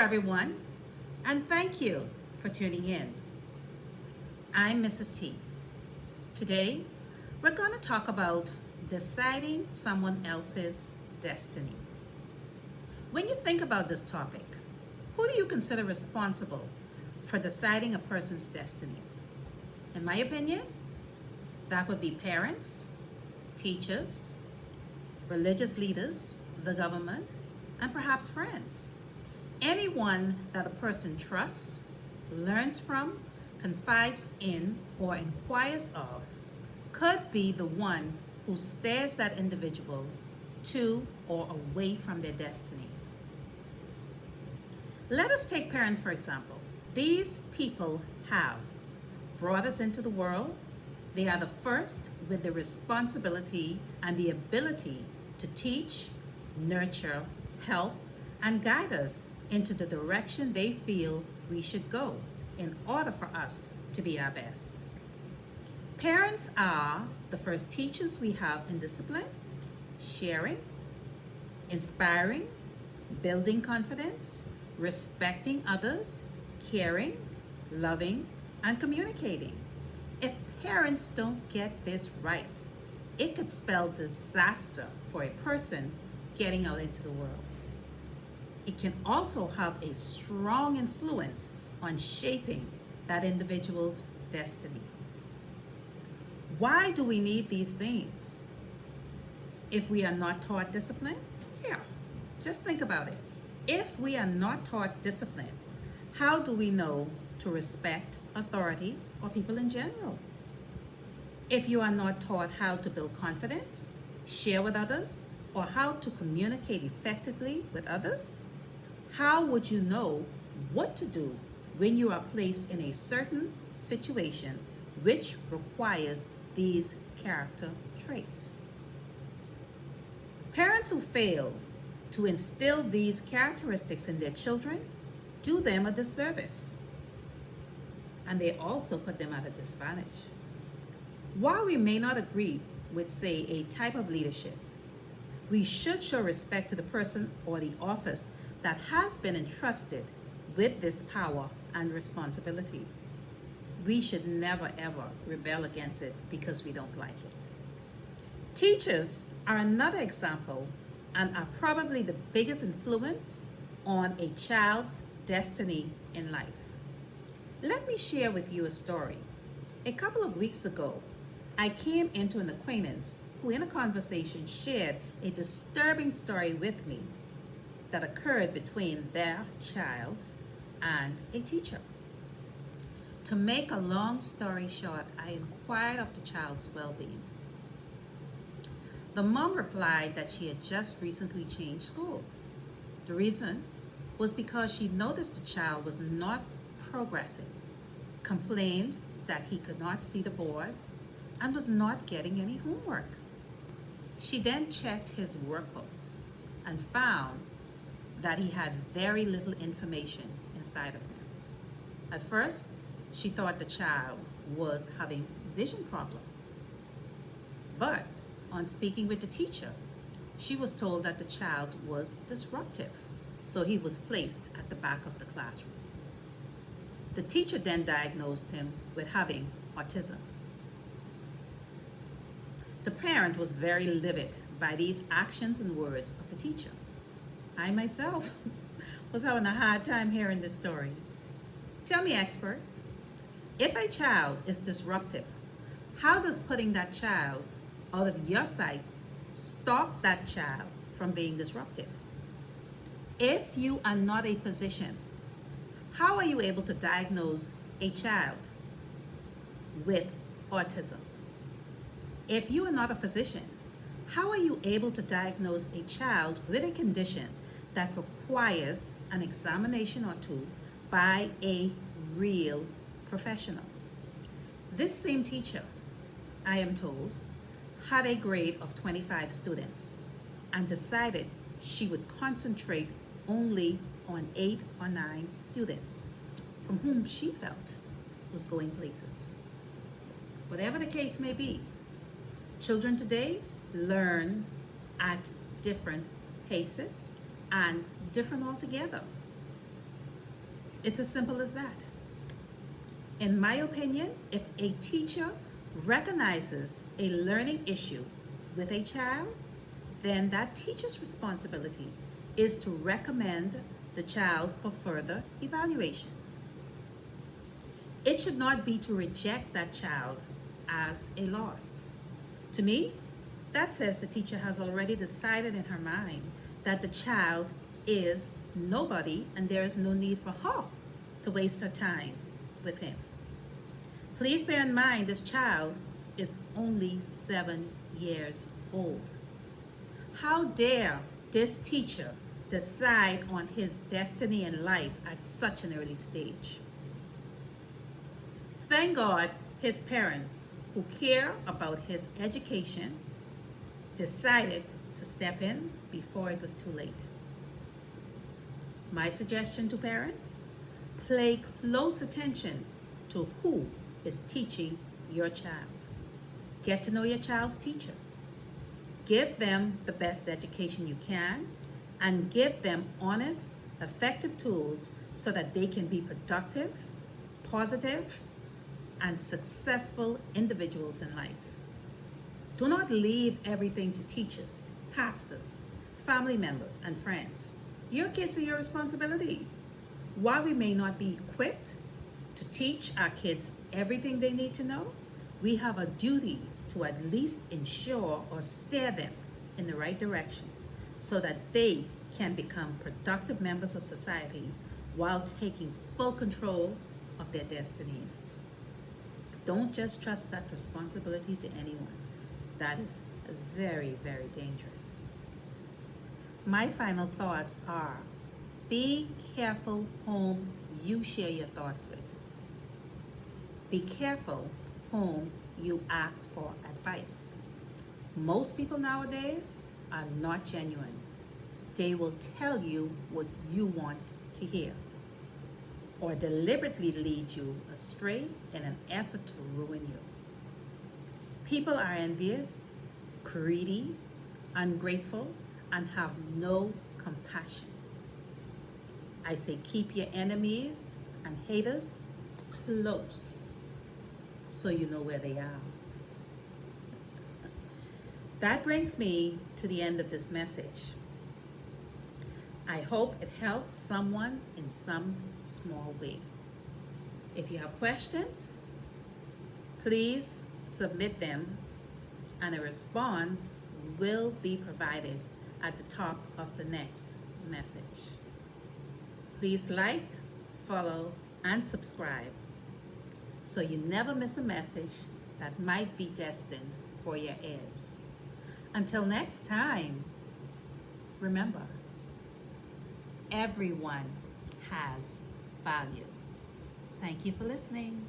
everyone, and thank you for tuning in. I'm Mrs. T. Today, we're going to talk about deciding someone else's destiny. When you think about this topic, who do you consider responsible for deciding a person's destiny? In my opinion, that would be parents, teachers, religious leaders, the government, and perhaps friends. Anyone that a person trusts, learns from, confides in, or inquires of could be the one who steers that individual to or away from their destiny. Let us take parents for example. These people have brought us into the world. They are the first with the responsibility and the ability to teach, nurture, help, and guide us into the direction they feel we should go in order for us to be our best. Parents are the first teachers we have in discipline, sharing, inspiring, building confidence, respecting others, caring, loving, and communicating. If parents don't get this right, it could spell disaster for a person getting out into the world. It can also have a strong influence on shaping that individual's destiny. Why do we need these things? If we are not taught discipline, yeah, just think about it. If we are not taught discipline, how do we know to respect authority or people in general? If you are not taught how to build confidence, share with others, or how to communicate effectively with others, how would you know what to do when you are placed in a certain situation which requires these character traits? Parents who fail to instill these characteristics in their children do them a disservice, and they also put them at a disadvantage. While we may not agree with, say, a type of leadership, we should show respect to the person or the office that has been entrusted with this power and responsibility. We should never ever rebel against it because we don't like it. Teachers are another example and are probably the biggest influence on a child's destiny in life. Let me share with you a story. A couple of weeks ago, I came into an acquaintance who in a conversation shared a disturbing story with me that occurred between their child and a teacher. To make a long story short, I inquired of the child's well-being. The mom replied that she had just recently changed schools. The reason was because she noticed the child was not progressing, complained that he could not see the board, and was not getting any homework. She then checked his workbooks and found that he had very little information inside of him. At first, she thought the child was having vision problems. But on speaking with the teacher, she was told that the child was disruptive, so he was placed at the back of the classroom. The teacher then diagnosed him with having autism. The parent was very livid by these actions and words of the teacher. I myself was having a hard time hearing this story. Tell me, experts, if a child is disruptive, how does putting that child out of your sight stop that child from being disruptive? If you are not a physician, how are you able to diagnose a child with autism? If you are not a physician, how are you able to diagnose a child with a condition that requires an examination or two by a real professional? This same teacher, I am told, had a grade of 25 students and decided she would concentrate only on 8 or 9 students from whom she felt was going places. Whatever the case may be, children today learn at different paces and different altogether. It's as simple as that. In my opinion, if a teacher recognizes a learning issue with a child, then that teacher's responsibility is to recommend the child for further evaluation. It should not be to reject that child as a loss. To me, that says the teacher has already decided in her mind that the child is nobody and there is no need for her to waste her time with him. Please bear in mind this child is only 7 years old. How dare this teacher decide on his destiny in life at such an early stage? Thank God his parents, who care about his education, decided to step in before it was too late. My suggestion to parents: pay close attention to who is teaching your child. Get to know your child's teachers. Give them the best education you can and give them honest, effective tools so that they can be productive, positive, and successful individuals in life. Do not leave everything to teachers, pastors, family members, and friends. Your kids are your responsibility. While we may not be equipped to teach our kids everything they need to know, we have a duty to at least ensure or steer them in the right direction so that they can become productive members of society while taking full control of their destinies. Don't just trust that responsibility to anyone. That is very, very dangerous. My final thoughts are: be careful whom you share your thoughts with. Be careful whom you ask for advice. Most people nowadays are not genuine. They will tell you what you want to hear or deliberately lead you astray in an effort to ruin you. People are envious, greedy, ungrateful, and have no compassion. I say keep your enemies and haters close so you know where they are. That brings me to the end of this message. I hope it helps someone in some small way. If you have questions, please submit them and a response will be provided at the top of the next message. Please like, follow, and subscribe so you never miss a message that might be destined for your ears. Until next time, remember, everyone has value. Thank you for listening.